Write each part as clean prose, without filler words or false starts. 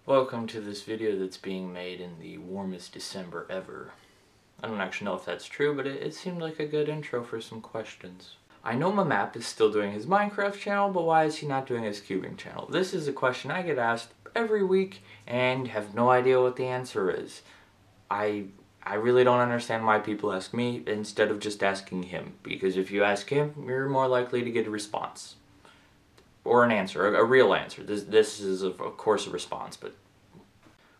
Welcome to this video that's being made in the warmest December ever. I don't actually know if that's true, but it seemed like a good intro for some questions. I know MMAP is still doing his Minecraft channel, but why is he not doing his cubing channel? This is a question I get asked every week and have no idea what the answer is. I really don't understand why people ask me instead of just asking him, because if you ask him, you're more likely to get a response. Or an answer, a real answer. This is of course a response, but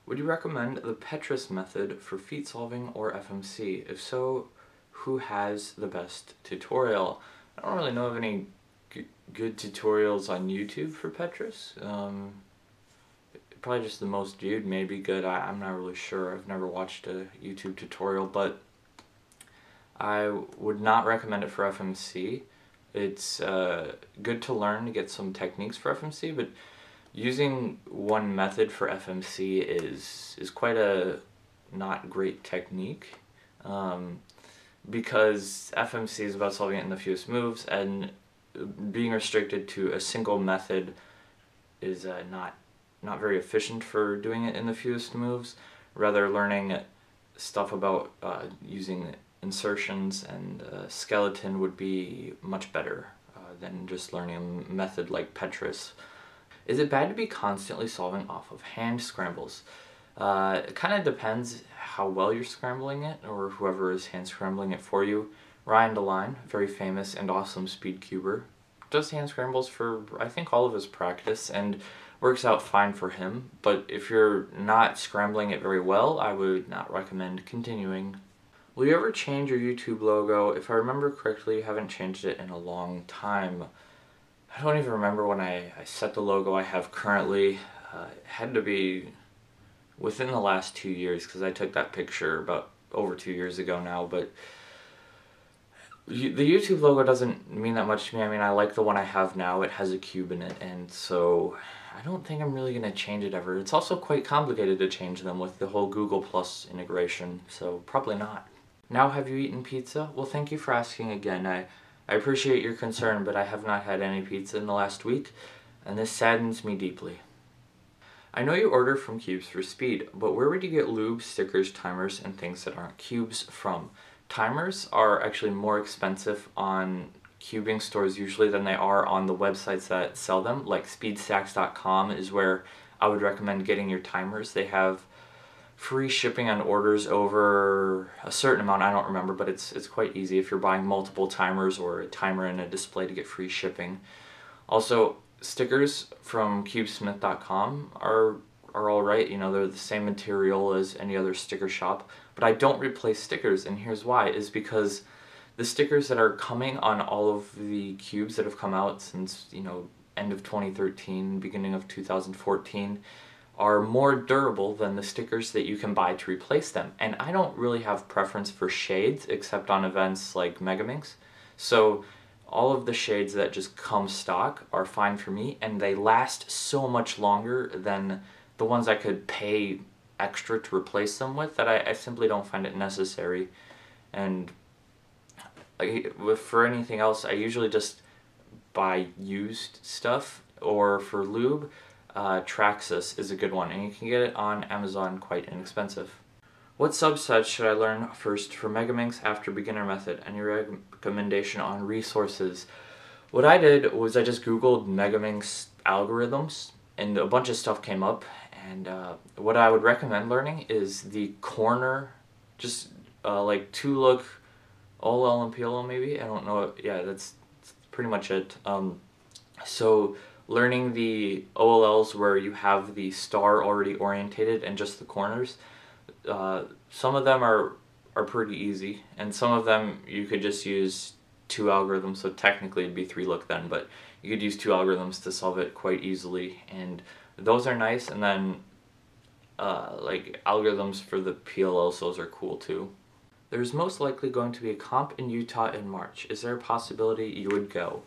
would you recommend the Petrus method for feat solving or FMC? If so, who has the best tutorial? I don't really know of any good tutorials on YouTube for Petrus. Probably just the most viewed may be good. I'm not really sure. I've never watched a YouTube tutorial, but I would not recommend it for FMC. It's good to learn to get some techniques for FMC, but using one method for FMC is quite a not great technique, because FMC is about solving it in the fewest moves, and being restricted to a single method is not very efficient for doing it in the fewest moves. Rather, learning stuff about using insertions and skeleton would be much better than just learning a method like Petrus. Is it bad to be constantly solving off of hand scrambles? It kind of depends how well you're scrambling it, or whoever is hand scrambling it for you. Ryan DeLine, very famous and awesome speed cuber, does hand scrambles for I think all of his practice and works out fine for him, but if you're not scrambling it very well, I would not recommend continuing. Will you ever change your YouTube logo? If I remember correctly, you haven't changed it in a long time. I don't even remember when I set the logo I have currently. It had to be within the last 2 years, because I took that picture about over 2 years ago now, but the YouTube logo doesn't mean that much to me. I mean, I like the one I have now. It has a cube in it, and so I don't think I'm really going to change it ever. It's also quite complicated to change them with the whole Google Plus integration, so probably not. Now, have you eaten pizza? Well, thank you for asking again. I appreciate your concern, but I have not had any pizza in the last week, and this saddens me deeply. I know you order from Cubes for speed, but where would you get lube, stickers, timers, and things that aren't cubes from? Timers are actually more expensive on cubing stores usually than they are on the websites that sell them, like speedstacks.com is where I would recommend getting your timers. They have free shipping on orders over a certain amount, I don't remember, but it's quite easy if you're buying multiple timers or a timer and a display to get free shipping. Also, stickers from cubesmith.com are alright, you know, they're the same material as any other sticker shop, but I don't replace stickers, and here's why, is because the stickers that are coming on all of the cubes that have come out since, you know, end of 2013, beginning of 2014, are more durable than the stickers that you can buy to replace them. And I don't really have preference for shades except on events like Megaminx. So all of the shades that just come stock are fine for me, and they last so much longer than the ones I could pay extra to replace them with that I simply don't find it necessary. And for anything else, I usually just buy used stuff, or for lube, Traxxas is a good one, and you can get it on Amazon quite inexpensive. What subsets should I learn first for Megaminx after beginner method? Any recommendation on resources? What I did was I just googled Megaminx algorithms, and a bunch of stuff came up, and what I would recommend learning is the corner, just like 2-look OLL and PLL maybe, I don't know, yeah, that's pretty much it. So learning the OLLs where you have the star already orientated and just the corners, some of them are pretty easy, and some of them you could just use 2 algorithms, so technically it'd be 3-look then, but you could use 2 algorithms to solve it quite easily, and those are nice. And then like algorithms for the PLLs, those are cool too. There's most likely going to be a comp in Utah in March. Is there a possibility you would go?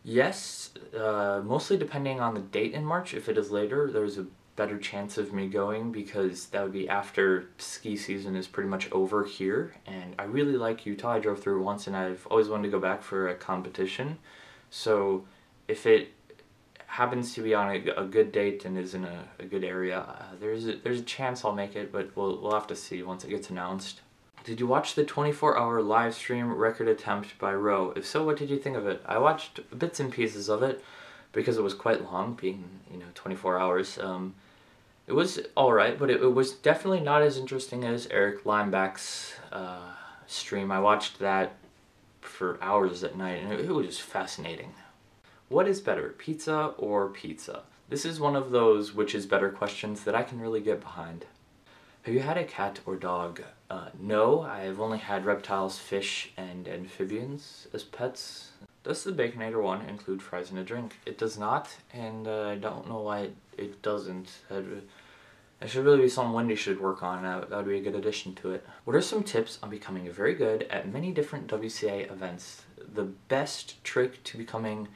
Yes, mostly depending on the date in March. If it is later, there's a better chance of me going, because that would be after ski season is pretty much over here, and I really like Utah. I drove through it once and I've always wanted to go back for a competition. So if it happens to be on a good date and is in a good area, there's a chance I'll make it, but we'll have to see once it gets announced. Did you watch the 24-hour live stream record attempt by Roe? If so, what did you think of it? I watched bits and pieces of it because it was quite long, being 24 hours. It was alright, but it was definitely not as interesting as Eric Limeback's stream. I watched that for hours at night, and it was just fascinating. What is better, pizza or pizza? This is one of those which is better questions that I can really get behind. Have you had a cat or dog? No, I've only had reptiles, fish, and amphibians as pets. Does the Baconator one include fries and a drink? It does not, and I don't know why it doesn't. That should really be something Wendy should work on. That would be a good addition to it. What are some tips on becoming very good at many different WCA events? The best trick to becoming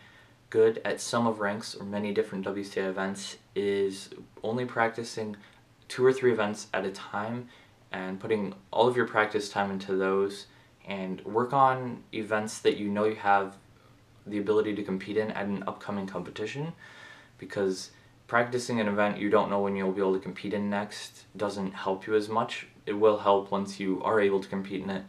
good at some of ranks or many different WCA events is only practicing 2 or 3 events at a time and putting all of your practice time into those, and work on events that you know you have the ability to compete in at an upcoming competition, because practicing an event you don't know when you'll be able to compete in next doesn't help you as much. It will help once you are able to compete in it,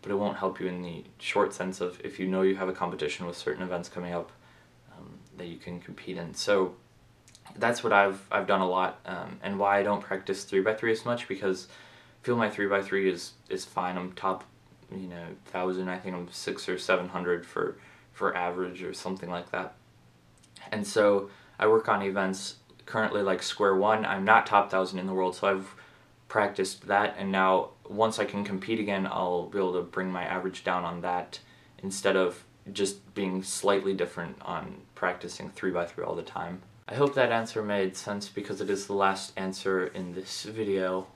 but it won't help you in the short sense of if you know you have a competition with certain events coming up that you can compete in. So that's what I've done a lot, and why I don't practice 3x3 as much, because I feel my 3x3 is fine. I'm top 1,000, I think I'm 600 or 700 for average or something like that. And so I work on events currently like Square One. I'm not top 1,000 in the world, so I've practiced that, and now once I can compete again, I'll be able to bring my average down on that instead of just being slightly different on practicing 3x3 all the time. I hope that answer made sense, because it is the last answer in this video.